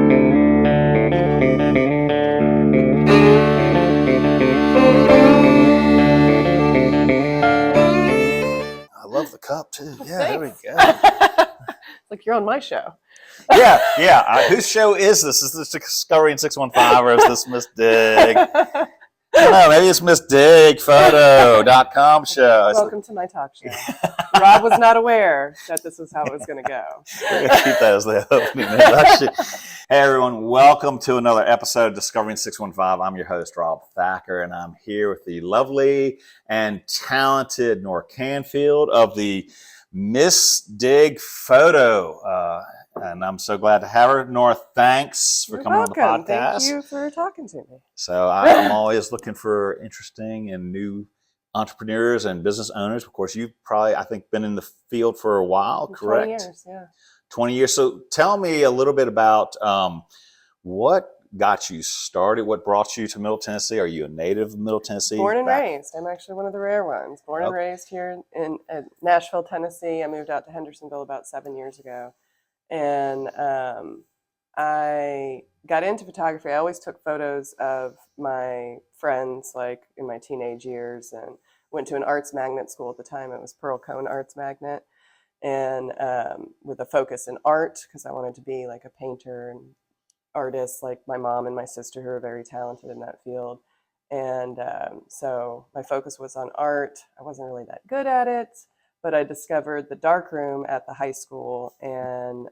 I love the cup too. Yeah, Thanks. There we go. Like you're on my show. Yeah. Whose show is this? Is this Discovery in 615 or is this MsDig? I don't know, maybe it's MsDigPhoto.com show. Welcome to my talk show. Rob was not aware that this was how it was going to go. We're going to keep that as the opening introduction. Hey, everyone. Welcome to another episode of Discovery in 615. I'm your host, Rob Thacker, and I'm here with the lovely and talented Nora Canfield of the MsDig Photo. And I'm so glad to have her. Nora, thanks for coming on the podcast. Thank you for talking to me. So I'm always looking for interesting and new entrepreneurs and business owners. Of course, you've probably, I think, been in the field for a while, correct? 20 years, yeah. 20 years. So tell me a little bit about what got you started, what brought you to Middle Tennessee? Are you a native of Middle Tennessee? Born and raised. I'm actually one of the rare ones. Born and raised here in Nashville, Tennessee. I moved out to Hendersonville about 7 years ago. And I got into photography. I always took photos of my friends, like in my teenage years, and went to an arts magnet school at the time. It was Pearl Cone Arts Magnet, and with a focus in art, because I wanted to be like a painter and artist, like my mom and my sister, who are very talented in that field. And so my focus was on art. I wasn't really that good at it, but I discovered the darkroom at the high school and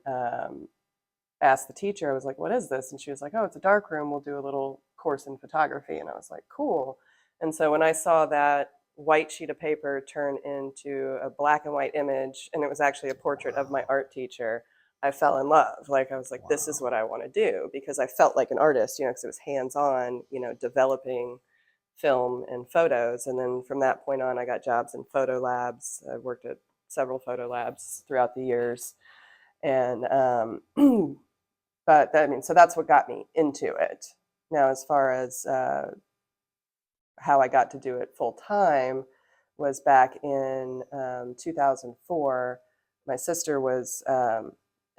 asked the teacher, I was like, what is this? And she was like, oh, it's a darkroom. We'll do a little course in photography. And I was like, cool. And so when I saw that white sheet of paper turn into a black and white image, and it was actually a portrait of my art teacher, I fell in love. Like, I was like, this is what I want to do, because I felt like an artist, because it was hands-on, developing film and photos. And then from that point on, I got jobs in photo labs. I worked at several photo labs throughout the years. And, so that's what got me into it. Now, as far as how I got to do it full time was back in 2004. My sister was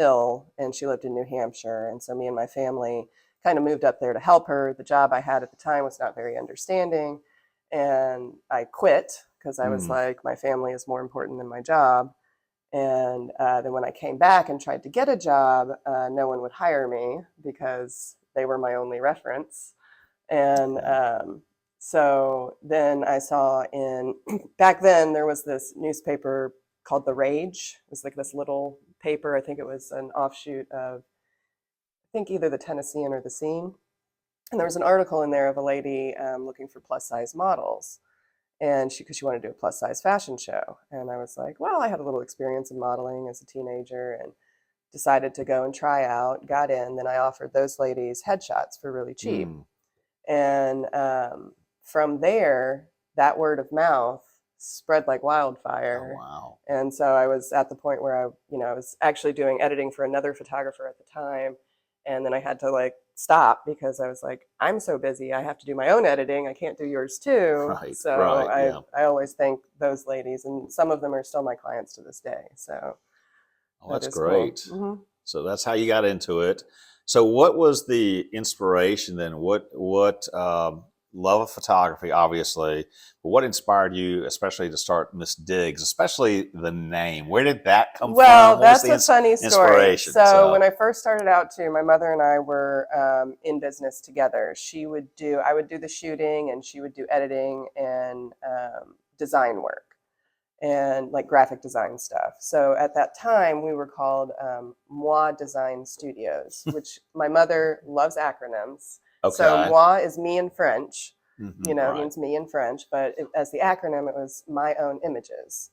ill and she lived in New Hampshire. And so me and my family kind of moved up there to help her. The job I had at the time was not very understanding. And I quit because I was like, my family is more important than my job. And then when I came back and tried to get a job, no one would hire me because they were my only reference. And so then I saw back then there was this newspaper called The Rage. It was like this little paper. I think it was an offshoot of, I think either the Tennessean or the Scene. And there was an article in there of a lady looking for plus size models. And because she wanted to do a plus size fashion show. And I was like, well, I had a little experience in modeling as a teenager and decided to go and try out, got in. Then I offered those ladies headshots for really cheap. And from there, that word of mouth spread like wildfire. Oh, wow. And so I was at the point where I was actually doing editing for another photographer at the time. And then I had to stop because I was like, I'm so busy. I have to do my own editing. I can't do yours too. I always thank those ladies, and some of them are still my clients to this day. So that's great. Cool. Mm-hmm. So that's how you got into it. So what was the inspiration then? What love of photography, obviously, but what inspired you, especially to start MsDigs, especially the name? Where did that come from? Well, that's a funny story. So when I first started out too, my mother and I were in business together. I would do the shooting and she would do editing and design work and like graphic design stuff. So at that time we were called Moi Design Studios, which my mother loves acronyms. Okay. So moi is me in French, it means me in French, but as the acronym, it was My Own Images.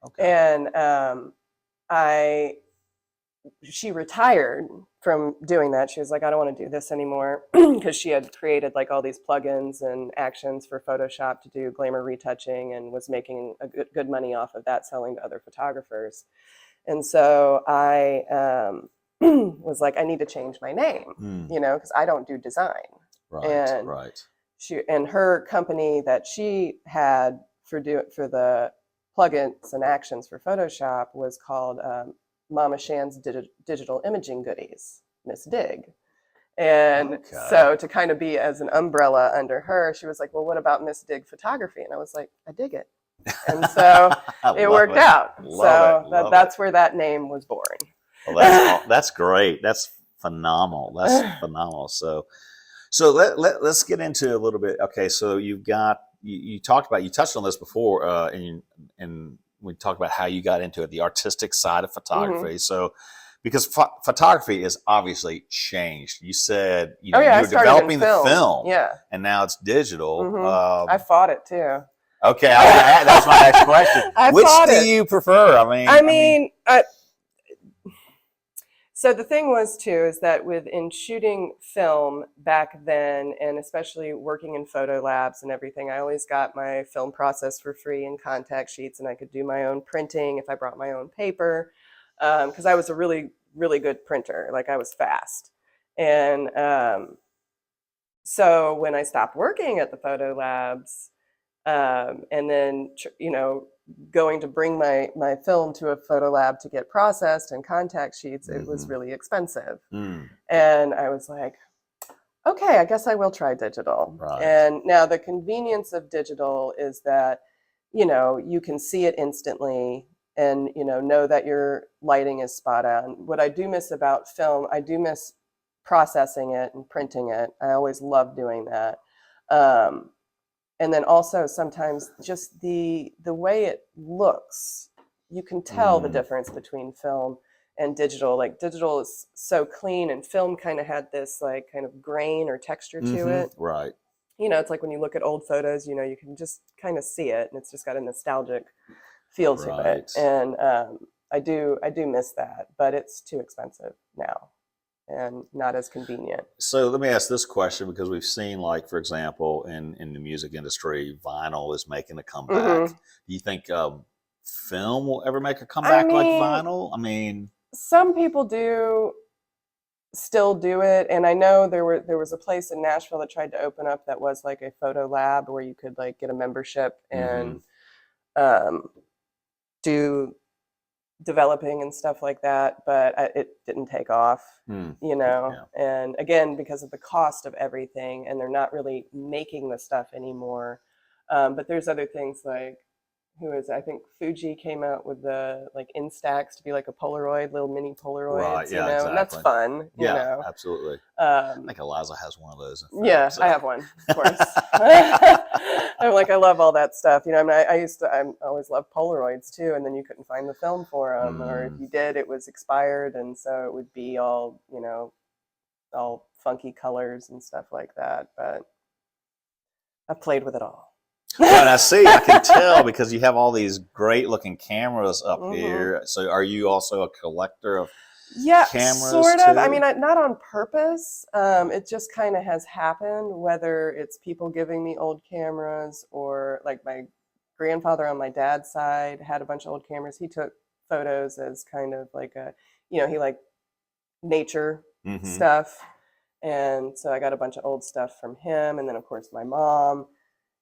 Okay. And she retired from doing that. She was like, I don't want to do this anymore, because she had created like all these plugins and actions for Photoshop to do glamour retouching and was making a good money off of that, selling to other photographers. And so I was like, I need to change my name, because I don't do design. Right. And her company that she had for the plugins and actions for Photoshop was called Mama Shan's Digital Imaging Goodies, MsDig. And Okay. so to kind of be as an umbrella under her, she was like, well, what about MsDig photography? And I was like, I dig it. And so it worked out. So that's where that name was born. Well, that's great. That's phenomenal. That's phenomenal. So let's get into a little bit. Okay, so you touched on this before, and we talked about how you got into it, the artistic side of photography. So because photography is obviously changed. You said you were developing the film, and now it's digital. I fought it too. Okay, that's my next question. Which do you prefer? So the thing was too is that in shooting film back then, and especially working in photo labs and everything, I always got my film process for free in contact sheets, and I could do my own printing if I brought my own paper, because I was a really, really good printer. Like, I was fast. And so when I stopped working at the photo labs, and then going to bring my film to a photo lab to get processed and contact sheets, it was really expensive. And I was like, okay, I guess I will try digital. Right. And now the convenience of digital is that you can see it instantly, and know that your lighting is spot on. What I do miss about film, I do miss processing it and printing it. I always love doing that. And then also sometimes just the way it looks, you can tell the difference between film and digital. Like, digital is so clean, and film kind of had this like kind of grain or texture to it. Right. It's like when you look at old photos, you can just kind of see it, and it's just got a nostalgic feel to it. And I do miss that, but it's too expensive now and not as convenient. So let me ask this question, because we've seen, like, for example, in the music industry, vinyl is making a comeback. Do you think film will ever make a comeback like vinyl? Some people still do it, and I know there was a place in Nashville that tried to open up that was like a photo lab where you could like get a membership and do developing and stuff like that, but it didn't take off. And again, because of the cost of everything, and they're not really making the stuff anymore. But there's other things like, I think Fuji came out with the like Instax to be like a Polaroid, little mini Polaroids, right? Exactly. And that's fun. Absolutely. I think Eliza has one of those. I have one, of course. I'm like, I love all that stuff. I always loved Polaroids too, and then you couldn't find the film for them, or if you did, it was expired, and so it would be all all funky colors and stuff like that. But I've played with it all. Well, I can tell because you have all these great looking cameras up here. So are you also a collector of cameras? Sort of. Too? Not on purpose. It just kind of has happened, whether it's people giving me old cameras, or like my grandfather on my dad's side had a bunch of old cameras. He took photos as kind of like he liked nature stuff. And so I got a bunch of old stuff from him. And then, of course, my mom.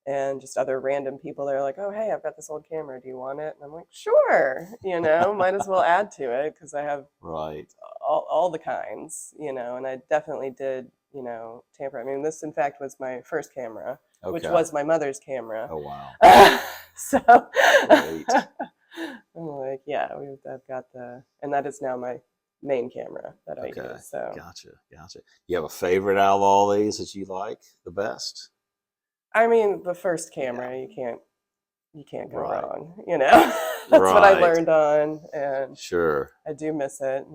And just other random people that are like, oh, hey, I've got this old camera. Do you want it? And I'm like, sure. Might as well add to it, because I have all the kinds, and I definitely did, tamper. This, in fact, was my first camera, which was my mother's camera. Oh, wow. So great. I'm like, I've got and that is now my main camera that I use. So Gotcha. You have a favorite out of all these that you like the best? The first camera, you can't go wrong, That's what I learned on, and sure, I do miss it,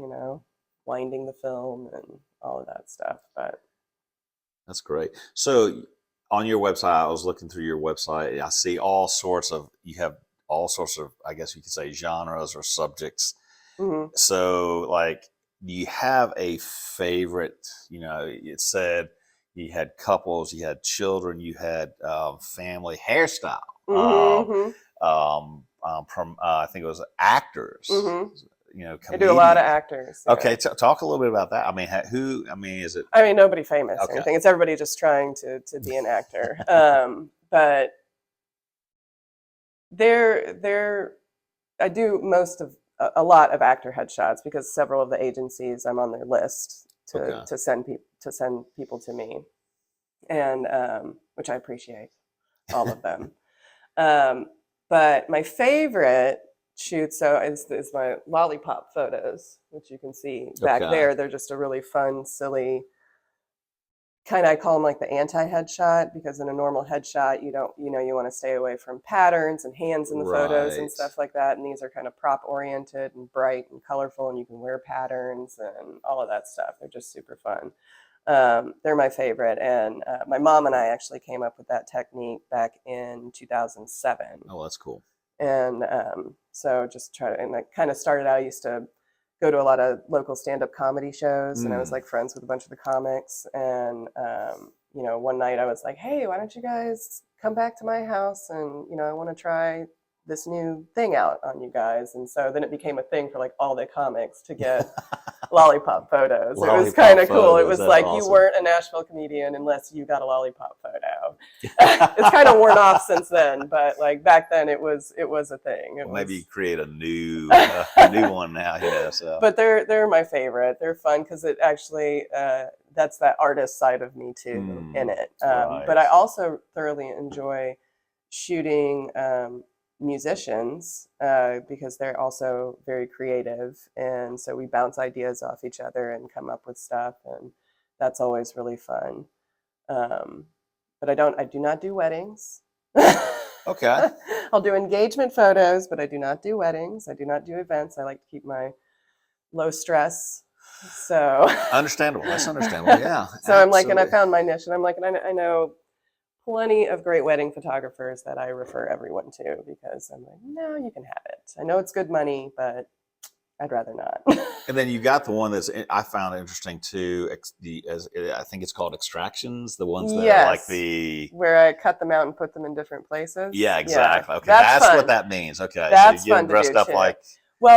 winding the film and all of that stuff. But that's great. So on your website, I was looking through your website. I see you have all sorts of, I guess you could say, genres or subjects. So, like, do you have a favorite? It said you had couples, you had children, you had family, hairstyle. I think it was actors. I do a lot of actors. Yeah. Okay, talk a little bit about that. Is it? Nobody famous or anything. It's everybody just trying to be an actor. But I do a lot of actor headshots, because several of the agencies, I'm on their list Okay. to send people to me, and which I appreciate all of them. But my favorite shoot is my lollipop photos, which you can see back Okay. there. They're just a really fun, silly kind of, I call them like the anti-headshot, because in a normal headshot, you don't, you want to stay away from patterns and hands in the photos and Right. stuff like that. And these are kind of prop oriented and bright and colorful, and you can wear patterns and all of that stuff. They're just super fun. They're my favorite. And my mom and I actually came up with that technique back in 2007. Oh, that's cool. And so just and I kind of started out, I used to go to a lot of local stand-up comedy shows, and I was like friends with a bunch of the comics. And one night I was like, hey, why don't you guys come back to my house, and I want to try this new thing out on you guys. And so then it became a thing for like all the comics to get lollipop photos. It was kind of cool. It was like awesome. You weren't a Nashville comedian unless you got a lollipop photo. It's kind of worn off since then, but like back then it was a thing. Maybe you create a new one now. So. But they're my favorite. They're fun because it actually that's that artist side of me too in it. Right. But I also thoroughly enjoy shooting musicians because they're also very creative, and so we bounce ideas off each other and come up with stuff, and that's always really fun. But I do not do weddings. Okay. I'll do engagement photos, but I do not do weddings. I do not do events. I like to keep my low stress. So understandable. That's understandable. Yeah. So I'm like, and I found my niche, and I'm like, and I know plenty of great wedding photographers that I refer everyone to, because I'm like, no, you can have it. I know it's good money, but I'd rather not. And then you got the one I found interesting too. I think it's called extractions. The ones that are like where I cut them out and put them in different places. Yeah, exactly. Yeah. Okay, that's what that means. Okay, that's so you get fun them dressed up too. like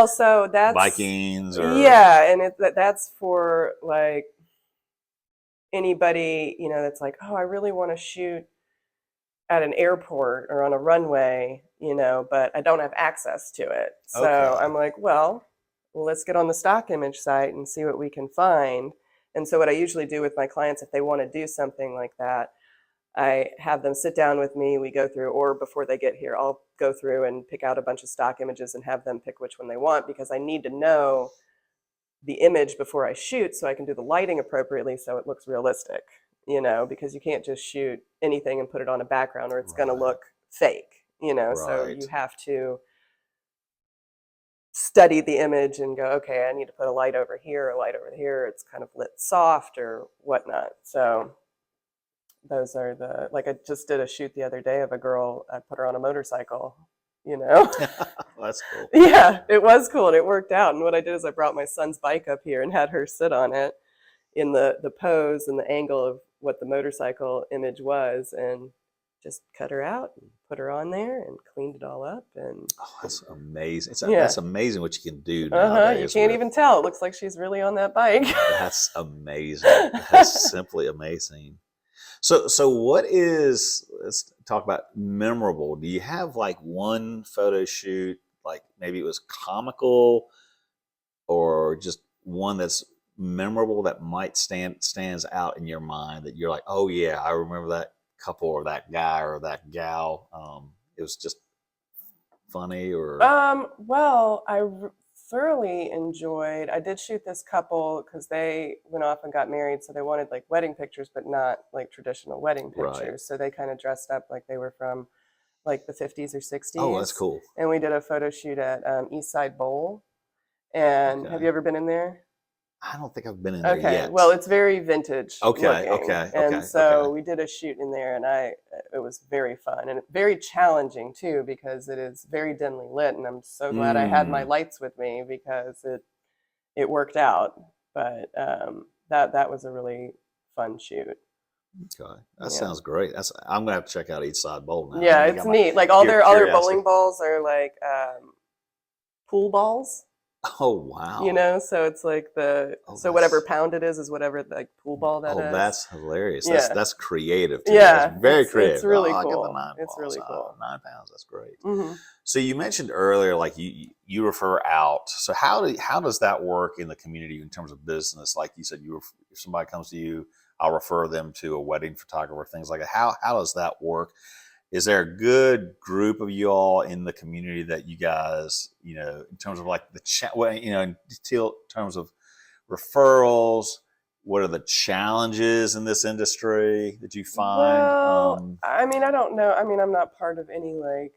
so that's Vikings or and that's for like anybody that's like, oh, I really want to shoot at an airport or on a runway, but I don't have access to it. So I'm like, well, let's get on the stock image site and see what we can find. And so what I usually do with my clients, if they want to do something like that, I have them sit down with me. We go through, or before they get here, I'll go through and pick out a bunch of stock images and have them pick which one they want, because I need to know the image before I shoot so I can do the lighting appropriately so it looks realistic. Because you can't just shoot anything and put it on a background, or it's going to look fake, so you have to study the image and go, okay, I need to put a light over here, a light over here. It's kind of lit soft or whatnot. So those are like I just did a shoot the other day of a girl. I put her on a motorcycle, That's cool. Yeah, it was cool, and it worked out. And what I did is I brought my son's bike up here and had her sit on it in the pose and the angle of what the motorcycle image was, and just cut her out and put her on there and cleaned it all up. And that's amazing. That's amazing what you can do nowadays. You can't even tell. It looks like she's really on that bike. That's amazing. That's simply amazing. So what is, let's talk about memorable. Do you have like one photo shoot, like maybe it was comical, or just one that's memorable that might stands out in your mind that you're like, oh yeah, I remember that couple or that guy or that gal. It was just funny, or well, I thoroughly enjoyed, I did shoot this couple because they went off and got married, so they wanted like wedding pictures but not like traditional wedding pictures. Right. So they kind of dressed up like they were from like the 50s or 60s. Oh, that's cool. And we did a photo shoot at East Side Bowl. And have you ever been in there? I don't think I've been in there yet. Well, it's very vintage. Okay. And so we did a shoot in there, and it was very fun and very challenging too, because it is very dimly lit, and I'm so glad I had my lights with me because it worked out. But that was a really fun shoot. Okay, that sounds great. I'm gonna have to check out East Side Bowl now. Yeah, it's neat. Like all their bowling balls are like pool balls. Oh, wow. You know, so it's like Oh, so whatever pound it is whatever like pool ball that is. that's hilarious. Yeah. That's creative too. Yeah, That's very it's creative. really I get the cool. 9 It's balls. really cool. 9 pounds. That's great. Hmm. So you mentioned earlier, like you refer out. So how does that work in the community in terms of business? Like you said, if somebody comes to you, I'll refer them to a wedding photographer, things like that. How does that work? Is there a good group of you all in the community that you guys, in terms of like in terms of referrals? What are the challenges in this industry that you find? Well, I mean, I don't know. I mean, I'm not part of any like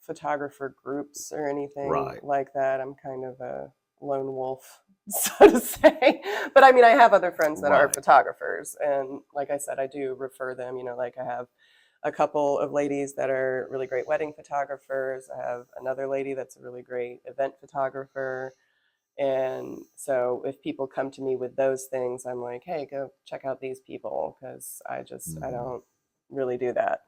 photographer groups or anything Right. like that. I'm kind of a lone wolf, so to say. But I mean, I have other friends that are Right. photographers, and like I said, I do refer them. You know, like I have a couple of ladies that are really great wedding photographers. I have another lady that's a really great event photographer. And so if people come to me with those things, I'm like, hey, go check out these people because I Mhm. don't really do that.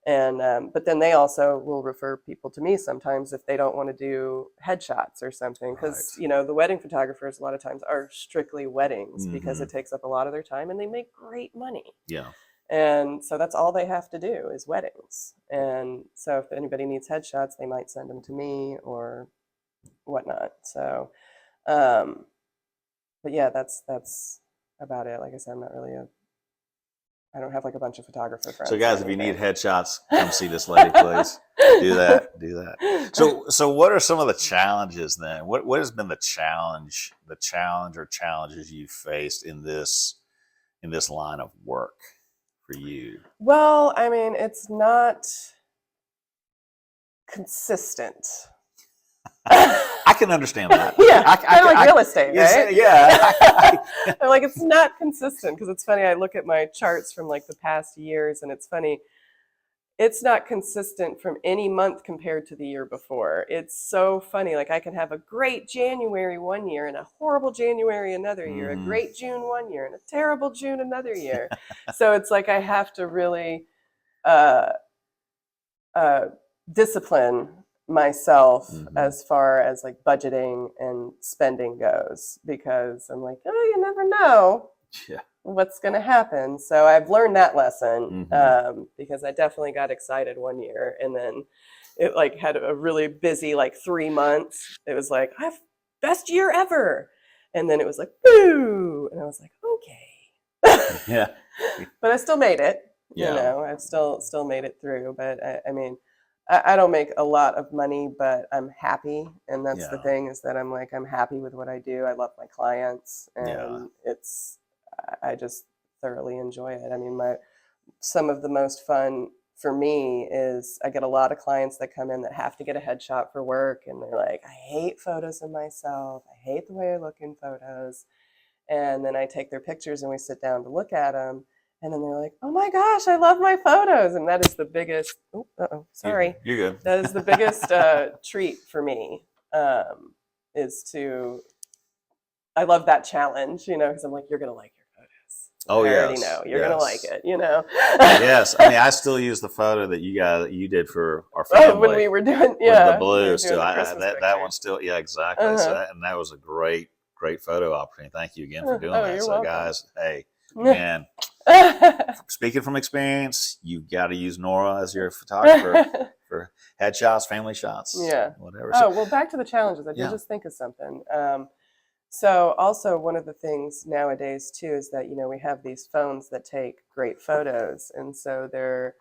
And but then they also will refer people to me sometimes if they don't want to do headshots or something because Right. the wedding photographers a lot of times are strictly weddings because Hmm. it takes up a lot of their time and they make great money. Yeah. And so that's all they have to do is weddings. And so if anybody needs headshots, they might send them to me or whatnot. So um, but yeah, that's about it. Like I said, I don't have like a bunch of photographer So friends or guys, if you need anything. headshots, come see this lady, please. Do that. Do that. So what are some of the challenges then? What has been the challenge or challenges you faced in this line of work for you? Well, I mean, it's not consistent. I can understand that. Yeah, kind of like real estate, right? Yeah. I'm like, it's not consistent because it's funny. I look at my charts from like the past years, and it's funny. It's not consistent from any month compared to the year before. It's so funny. Like I can have a great January one year and a horrible January another year, a Hmm. great June one year and a terrible June another year. So it's like I have to really uh, uh, discipline myself Hmm. as far as like budgeting and spending goes because I'm like, oh, you never know Yeah. what's going to happen. So I've learned that lesson Hmm. because I definitely got excited one year and then it like had a really busy like 3 months. It was like, I've best year ever. And then it was like, boo. And I was like, okay. Yeah. But I still made it. Yeah. I've still made it through. But I mean, I don't make a lot of money, but I'm happy. And that's the Yeah. thing is that I'm like, I'm happy with what I do. I love my clients Yeah. and I just thoroughly enjoy it. I mean, some of the most fun for me is I get a lot of clients that come in that have to get a headshot for work and they're like, I hate photos of myself. I hate the way I look in photos. And then I take their pictures and we sit down to look at them. And then they're like, oh my gosh, I love my photos. And that is the biggest, sorry. You're good. That is the biggest treat for me is to, I love that challenge, because I'm like, you're going to like your photos. Oh, I already yes. know you're going to like Yes. it. Yes. I mean, I still use the photo that you did for our family. Oh, when we were doing, with the blue still. That one still, yeah, exactly. Uh-huh. So that was a great photo opportunity. Thank you again for doing that. You're So welcome. guys, hey, again, speaking from experience, you got to use Nora as your photographer for headshots, family shots, Yeah. whatever. Oh, well, back to the challenges. I did Yeah. just think of something. So also one of the things nowadays too is that, we have these phones that take great photos. And so there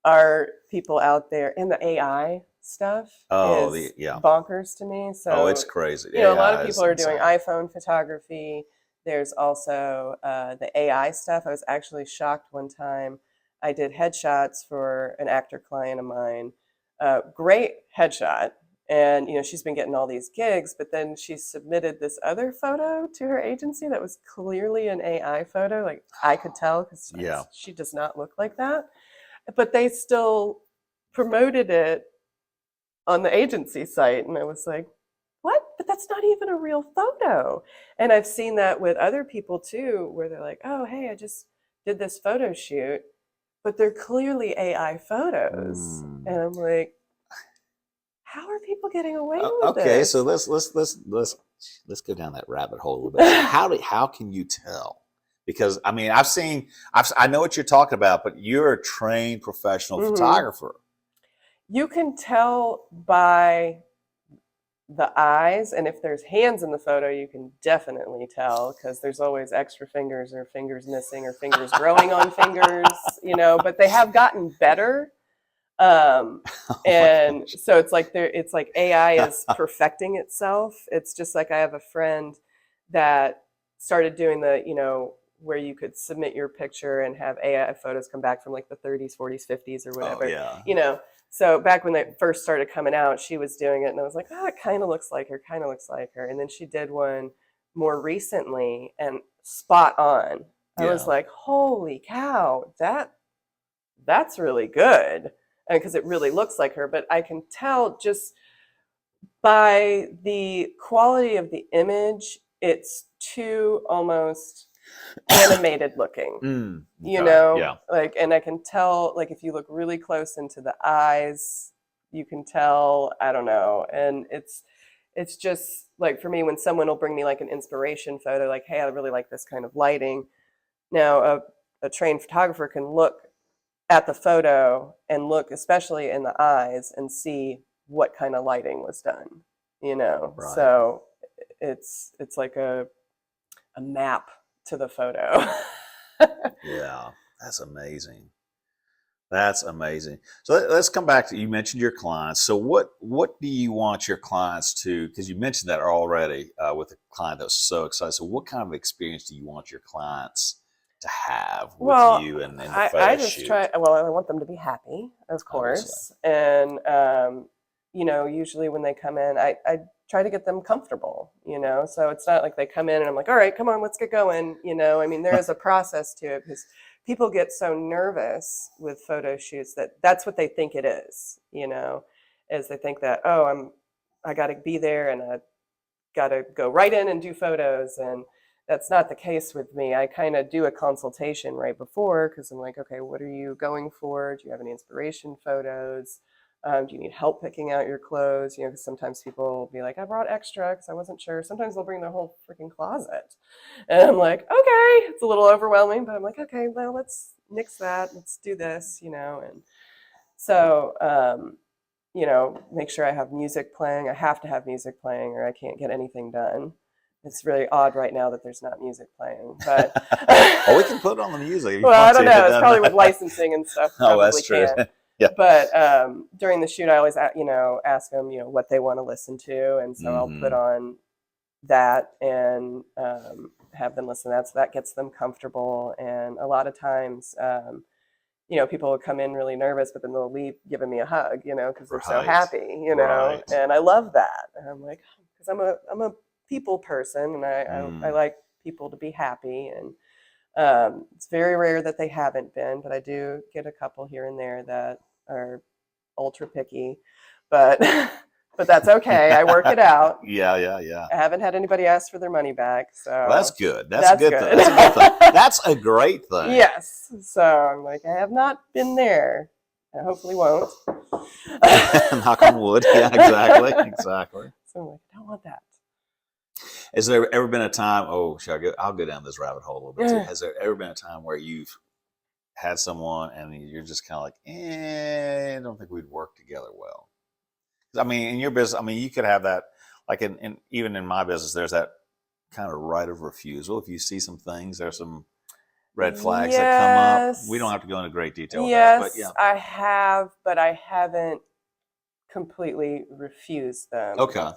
are people out there and the AI stuff Oh, is yeah. bonkers to me. So, it's crazy. a lot of AI people is are doing insane. iPhone photography. There's also the AI stuff. I was actually shocked one time. I did headshots for an actor client of mine. Great headshot. And, she's been getting all these gigs, but then she submitted this other photo to her agency that was clearly an AI photo. Like I could tell because Yeah. she does not look like that. But they still promoted it on the agency site. And I was like, what? But that's not even a real photo. And I've seen that with other people too, where they're like, oh, hey, I just did this photo shoot, but they're clearly AI photos. And I'm like, how are people getting away with Okay, this? so let's let's go down that rabbit hole a little bit. How can you tell? Because I mean, I know what you're talking about, but you're a trained professional photographer. You can tell by the eyes, and if there's hands in the photo, you can definitely tell, because there's always extra fingers or fingers missing or fingers growing on fingers, but they have gotten better. And so it's like AI is perfecting itself. It's just like I have a friend that started doing where you could submit your picture and have AI photos come back from like the 30s, 40s, 50s or whatever. Oh, yeah. So back when they first started coming out, she was doing it, and I was like, oh, it kind of looks like her. And then she did one more recently, and spot on. I was like, holy cow, that's really good. Because it really looks like her, but I can tell just by the quality of the image, it's too almost animated looking, Yeah. and I can tell, like, if you look really close into the eyes, you can tell, I don't know. And it's just like, for me, when someone will bring me like an inspiration photo, like, hey, I really like this kind of lighting. Now, a trained photographer can look at the photo and look especially in the eyes and see what kind of lighting was done, Right. So it's like a map to the photo. Yeah, that's amazing. So let's come back to, you mentioned your clients. So what do you want your clients to, because you mentioned that already with a client that was so excited. So what kind of experience do you want your clients to have with you and the photo I just shoot? I want them to be happy, of course. Obviously. And, usually when they come in, I try to get them comfortable, so it's not like they come in and I'm like, all right, come on, let's get going. I mean, there is a process to it, because people get so nervous with photo shoots that's what they think it is, is they think that, oh, I got to be there and I got to go right in and do photos. And that's not the case with me. I kind of do a consultation right before, because I'm like, okay, what are you going for? Do you have any inspiration photos? Do you need help picking out your clothes? Because sometimes people will be like, I brought extra because I wasn't sure. Sometimes they'll bring their whole freaking closet. And I'm like, okay, it's a little overwhelming, but I'm like, okay, well, let's nix that. Let's do this, And so, make sure I have music playing. I have to have music playing or I can't get anything done. It's really odd right now that there's not music playing, but well, we can put on the music. Well, I don't know. It's probably with licensing and stuff. Oh, that's true. Yeah. But during the shoot, I always, ask them, what they want to listen to, and so I'll put on that and have them listen to that, so that gets them comfortable. And a lot of times, people will come in really nervous, but then they'll leave giving me a hug, because they're so happy, Right. And I love that. And I'm like, because I'm a people person, and I like people to be happy. And it's very rare that they haven't been, but I do get a couple here and there that are ultra picky, but but that's okay. I work it out. Yeah. I haven't had anybody ask for their money back, so well, that's good. That's a good thing. That's a good thing. That's a great thing. Yes. So I'm like, I have not been there. I hopefully won't. Knock on wood. Yeah, exactly. So I'm like, I don't want that. Has there ever been a time? Oh, I'll go down this rabbit hole a little bit too. Has there ever been a time where you've had someone and you're just kind of like, I don't think we'd work together well? I mean, in your business, you could have that. Like even in my business, there's that kind of right of refusal. If you see some things, there's some red flags that come up. We don't have to go into great detail. Yes, with that, but yeah. I have, but I haven't completely refused them. Okay.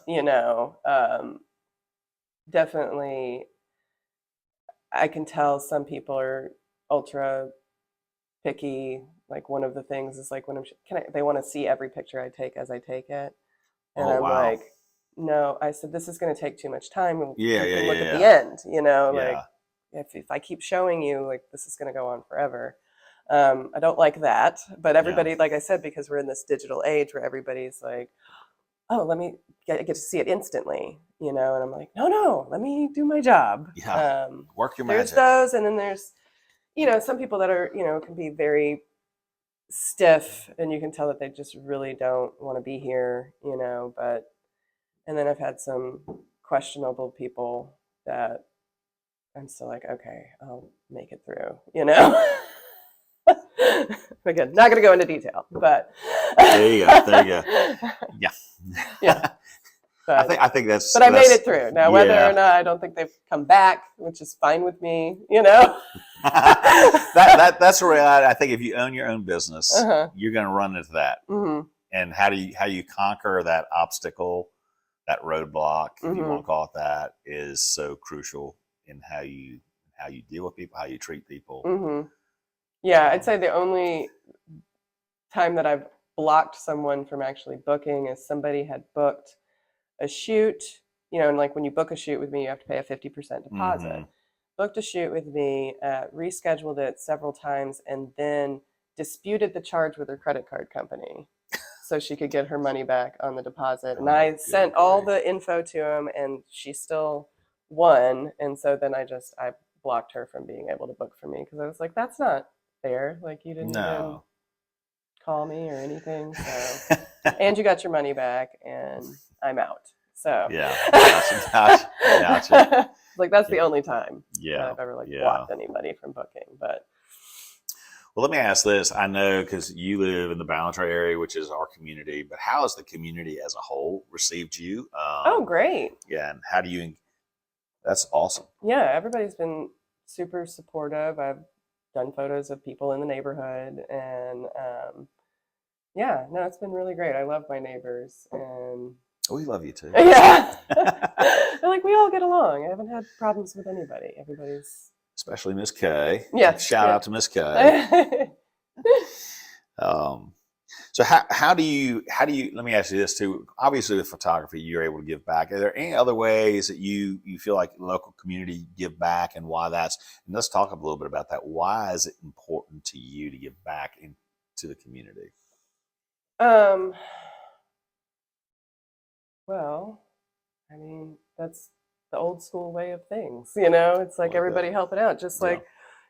Definitely, I can tell some people are ultra picky. Like, one of the things is like, when they want to see every picture I take as I take it, and I'm like, no. I said, this is going to take too much time. Look at the end. Like, if I keep showing you, like, this is going to go on forever. I don't like that, but everybody, like I said, because we're in this digital age where everybody's like, oh, let me get to see it instantly, and I'm like, no, let me do my job. Yeah. Work your magic. There's those, and then there's, some people that are, can be very stiff, and you can tell that they just really don't want to be here, but, and then I've had some questionable people that I'm still like, okay, I'll make it through, Again, not going to go into detail, but there you go. Yeah. Yeah. But I think that's. But I made it through. Now, whether or not, I don't think they've come back, which is fine with me. That's the reality. I think if you own your own business, you're going to run into that. Mm-hmm. And how you conquer that obstacle, that roadblock, if you want to call it that, is so crucial in how you deal with people, how you treat people. Mm-hmm. Yeah, I'd say the only time that I've blocked someone from actually booking is somebody had booked a shoot, and like when you book a shoot with me, you have to pay a 50% deposit. Mm-hmm. Booked a shoot with me, rescheduled it several times, and then disputed the charge with her credit card company so she could get her money back on the deposit. And I sent all the info to him, and she still won. And so then I blocked her from being able to book for me because I was like, that's not fair. Like, you didn't even call me or anything. So, and you got your money back, and I'm out. So yeah, gotcha. Like that's the only time that I've ever blocked anybody from booking. But well, let me ask this. I know because you live in the Ballantrae area, which is our community, but how has the community as a whole received you? Oh, great. Yeah, and how do you? That's awesome. Yeah, everybody's been super supportive. I've done photos of people in the neighborhood, and it's been really great. I love my neighbors, and we love you too. Yeah. They're like, we all get along. I haven't had problems with anybody. Everybody's... Especially Miss K. Yeah. Shout out to Miss K. So how do you, let me ask you this too. Obviously with photography, you're able to give back. Are there any other ways that you feel like local community give back and why that's, and let's talk a little bit about that. Why is it important to you to give back into the community? Well, I mean, that's the old school way of things, It's like everybody helping out. Just like,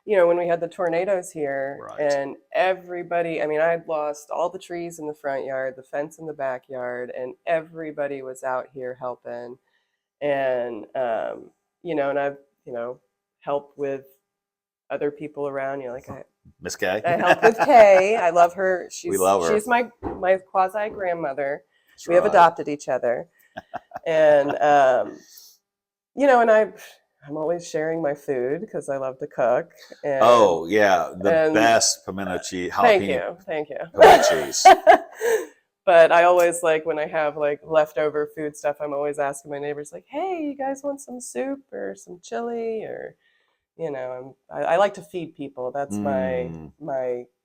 when we had the tornadoes here and everybody, I mean, I'd lost all the trees in the front yard, the fence in the backyard, and everybody was out here helping. And, and I've, helped with other people around, like Miss Kay. I help with Kay. I love her. We love her. She's my quasi grandmother. We have adopted each other, and and I'm always sharing my food because I love to cook. And, the best pimento cheese. Thank you. Pimento cheese. But I always when I have leftover food stuff, I'm always asking my neighbors hey, you guys want some soup or some chili or I like to feed people. That's my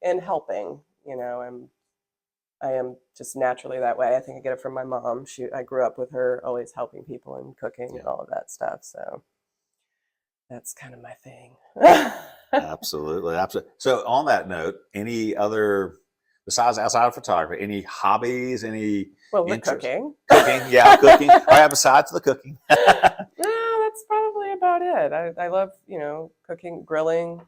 and helping. I am just naturally that way. I think I get it from my mom. I grew up with her, always helping people and cooking and all of that stuff. So that's kind of my thing. Absolutely. So on that note, any other, besides outside of photography, any hobbies, any cooking. Cooking, yeah, cooking. All right, besides the cooking. No, that's probably about it. I love, cooking, grilling.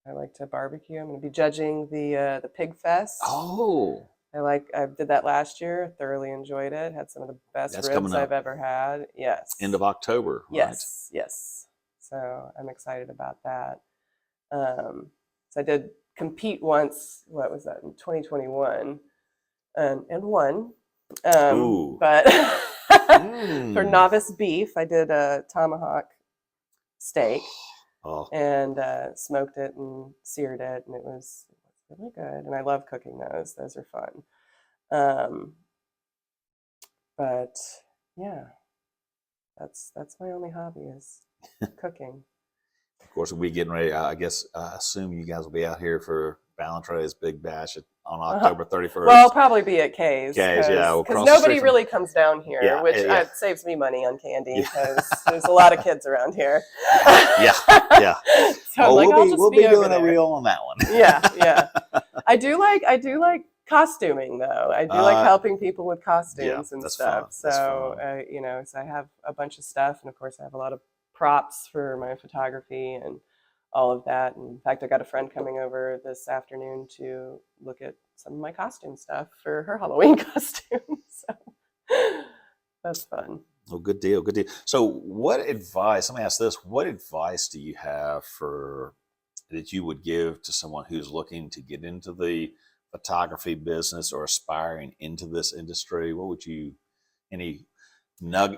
I like to barbecue. I'm going to be judging the Pig Fest. Oh. I did that last year. Thoroughly enjoyed it. Had some of the best ribs I've ever had. Yes. End of October. Yes. Right? Yes. So I'm excited about that. So I did compete once. What was that in 2021? And won. But for novice beef, I did a tomahawk steak. And smoked it and seared it, and it was really good. And I love cooking those. Those are fun. But yeah, that's my only hobby is cooking. Of course, we'll be getting ready. I guess I assume you guys will be out here for Ballantrae's Big Bash on October 31st. Well, I'll probably be at Kay's. Because nobody really comes down here, which saves me money on candy because there's a lot of kids around here. Yeah. So we'll be doing a reel on that one. Yeah. I do like costuming though. I do like helping people with costumes and stuff. Fun. So so I have a bunch of stuff, and of course I have a lot of props for my photography and all of that. And in fact, I got a friend coming over this afternoon to look at some of my costume stuff for her Halloween costume. That's fun. Oh, good deal. Good deal. So what advice, let me ask this, what advice do you have that you would give to someone who's looking to get into the photography business or aspiring into this industry? What would any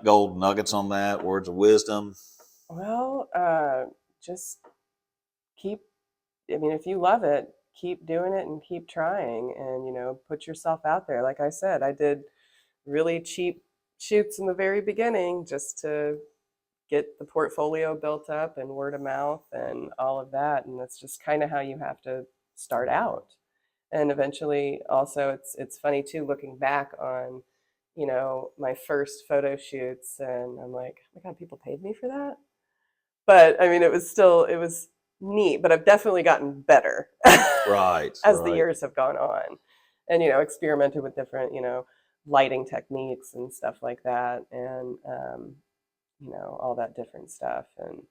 gold nuggets on that, words of wisdom? Well, just if you love it, keep doing it and keep trying and, put yourself out there. Like I said, I did really cheap shoots in the very beginning just to get the portfolio built up and word of mouth and all of that. And that's just kind of how you have to start out. And eventually also it's funny too, looking back on, my first photo shoots, and I'm like, oh my God, people paid me for that. But I mean, it was neat, but I've definitely gotten better Right. as the years have gone on, and, experimented with different, lighting techniques and stuff like that. And, all that different stuff. And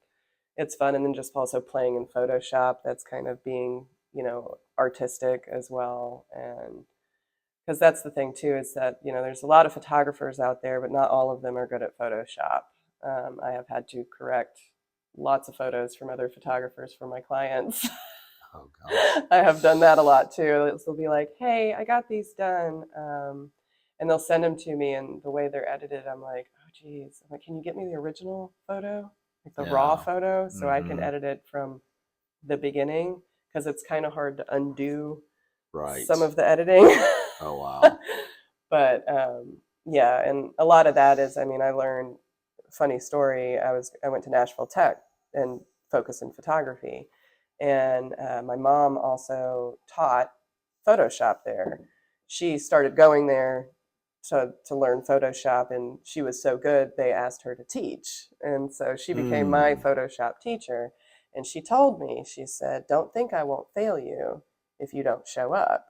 it's fun. And then just also playing in Photoshop, that's kind of being, artistic as well. And because that's the thing too, is that, there's a lot of photographers out there, but not all of them are good at Photoshop. I have had to correct lots of photos from other photographers for my clients. Oh, gosh. I have done that a lot too. They'll be like, hey, I got these done. And they'll send them to me, and the way they're edited, I'm like, oh, geez. I'm like, can you get me the original photo? Like the raw photo, so I can edit it from the beginning, because it's kind of hard to undo some of the editing. Oh, wow. But yeah, and a lot of that is, I learned, funny story, I went to Nashville Tech and focused in photography. And my mom also taught Photoshop there. She started going there to learn Photoshop, and she was so good, they asked her to teach. And so she became my Photoshop teacher. And she told me, she said, don't think I won't fail you if you don't show up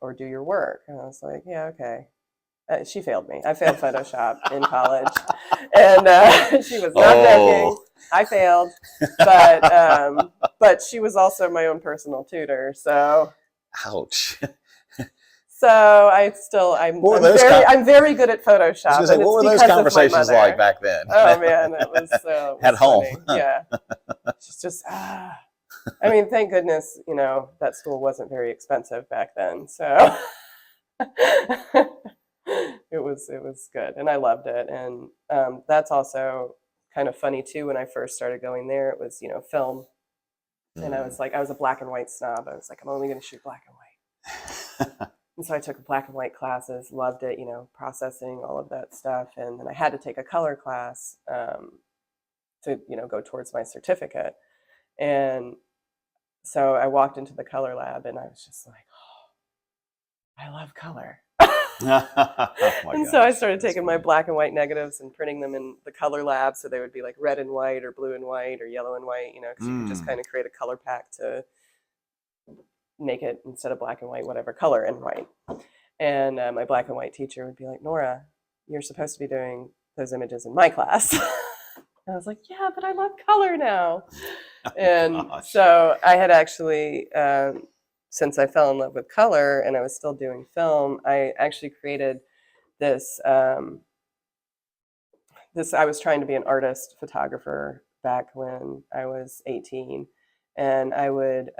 or do your work. And I was like, yeah, okay. She failed me. I failed Photoshop in college. And she was not joking. I failed. But she was also my own personal tutor. So. Ouch. So I'm very good at Photoshop. I was gonna say, what were those conversations like back then? Oh man, it was at home. Yeah, it's just thank goodness, that school wasn't very expensive back then, so it was good, and I loved it. And that's also kind of funny too. When I first started going there, it was film, and I was a black and white snob. I was like, I'm only going to shoot black and white. And so I took black and white classes, loved it, processing, all of that stuff. And then I had to take a color class to, go towards my certificate. And so I walked into the color lab, and I was just like, oh, I love color. And so I started taking my black and white negatives and printing them in the color lab. So they would be like red and white or blue and white or yellow and white, because you could just kind of create a color pack to make it, instead of black and white, whatever color and white. And my black and white teacher would be like, Nora, you're supposed to be doing those images in my class. And I was like, yeah, but I love color now. And so I had actually, since I fell in love with color and I was still doing film, I actually created this, I was trying to be an artist photographer back when I was 18. And I would,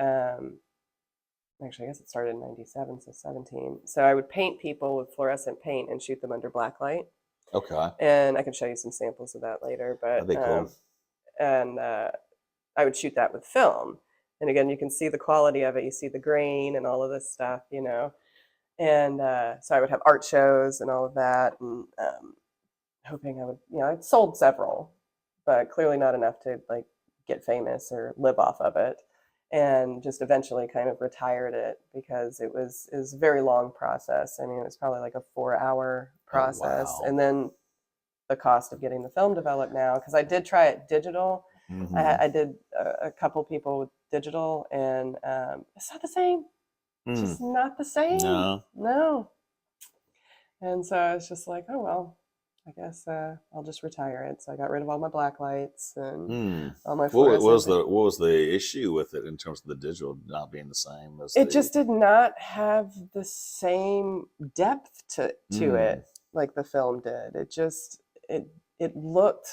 actually, I guess it started in 97, so 17. So I would paint people with fluorescent paint and shoot them under black light. Okay. And I can show you some samples of that later. But that'd be cool. And I would shoot that with film. And again, you can see the quality of it. You see the grain and all of this stuff, And so I would have art shows and all of that, and hoping I would, I'd sold several, but clearly not enough to like get famous or live off of it. And just eventually kind of retired it because it was a very long process. It was probably like a 4-hour process. Oh, wow. And then the cost of getting the film developed now, because I did try it digital. Mm-hmm. I did a couple people with digital, and it's not the same. It's just not the same. No. And so I was just like, oh, well, I guess I'll just retire it. So I got rid of all my black lights and all my fluorescent. What was the issue with it in terms of the digital not being the same? It just did not have the same depth to it. like the film did. It looked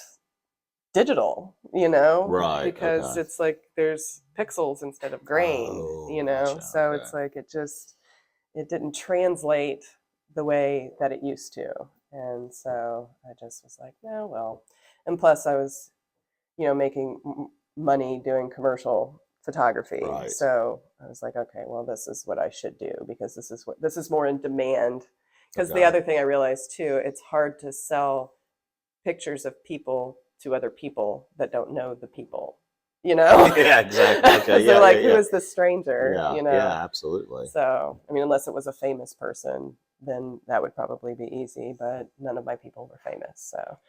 digital, you know, Right. because Okay. it's like there's pixels instead of grain, Oh, you know, gotcha. so Okay. it's like it didn't translate the way that it used to. And so I just was like, no, well, and plus I was, you know, making money doing commercial photography. Right. So I was like, okay, well, this is what I should do because this is more in demand. Because the Okay. other thing I realized too, it's hard to sell pictures of people to other people that don't know the people, you know? Yeah, exactly. Okay. Because Yeah, they're like, yeah, who yeah. is this stranger? Yeah, You know? yeah, absolutely. So, I mean, unless it was a famous person, then that would probably be easy, but none of my people were famous, so.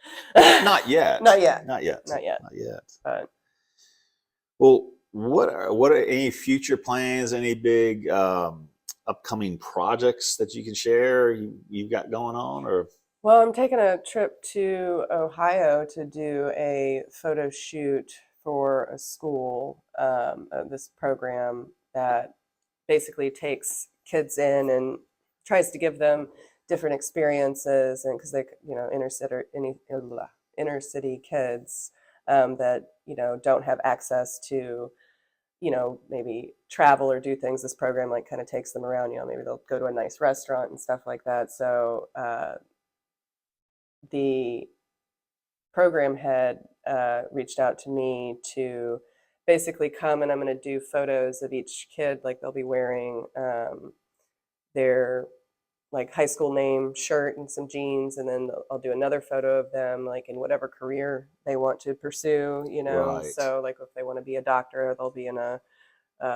Not yet. Not yet. Not yet. Not yet. Not yet. But Well, what are any future plans? Any big upcoming projects that you can share? You've got going on, or well, I'm taking a trip to Ohio to do a photo shoot for a school, this program that basically takes kids in and tries to give them different experiences, and because they, you know, inner city kids that, you know, don't have access to, you know, maybe travel or do things. This program like kind of takes them around, you know, maybe they'll go to a nice restaurant and stuff like that. So the program head reached out to me to basically come, and I'm going to do photos of each kid. Like they'll be wearing their like high school name shirt and some jeans, and then I'll do another photo of them like in whatever career they want to pursue, you know. right? So like if they want to be a doctor, they'll be in a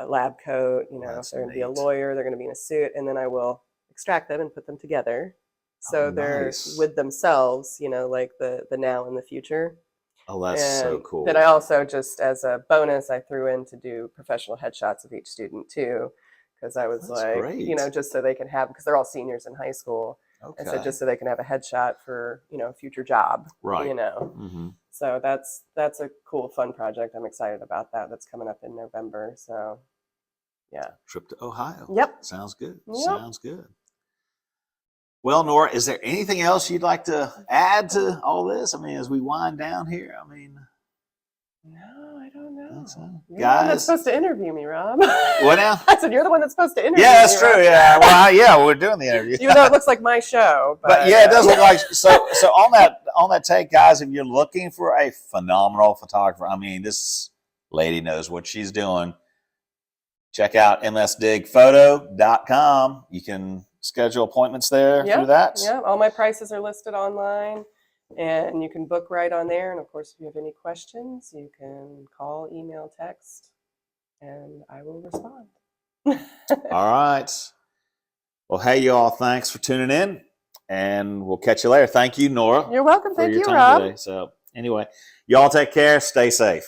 lab coat, you know. If That's they're going to be a neat. lawyer, they're going to be in a suit, and then I will extract them and put them together Oh, so they're nice. with themselves, you know, like the now and the future. Oh, that's so And cool. then I also, just as a bonus, I threw in to do professional headshots of each student too, because I was That's like, great. you know, just so they can have, because they're all seniors in high school. And so Okay. just so they can have a headshot for, you know, a future job, Right. you know. Mm-hmm. So that's a cool, fun project. I'm excited about that. That's coming up in November. So yeah. Trip to Ohio. Yep. Sounds good. Yep. Sounds good. Well, Nora, is there anything else you'd like to add to all this? I mean, as we wind down here, I mean, no, I don't know. so. You're the one that's Guys, supposed to interview me, Rob. what now? I said, you're the one that's supposed to interview me. Yeah, that's true. Rob. Yeah, well, yeah, we're doing the interview. Even though it looks like my show, But yeah, it does look like so. So on that take, guys, if you're looking for a phenomenal photographer, I mean, this lady knows what she's doing. Check out MsDigPhoto.com. You can schedule appointments there through that. Yeah, all my prices are listed online, and you can book right on there. And of course, if you have any questions, you can call, email, text, and I will respond. All right. Well, hey, y'all, thanks for tuning in, and we'll catch you later. Thank you, Nora. You're welcome. for Thank your you, time Rob. today. So anyway, y'all take care. Stay safe.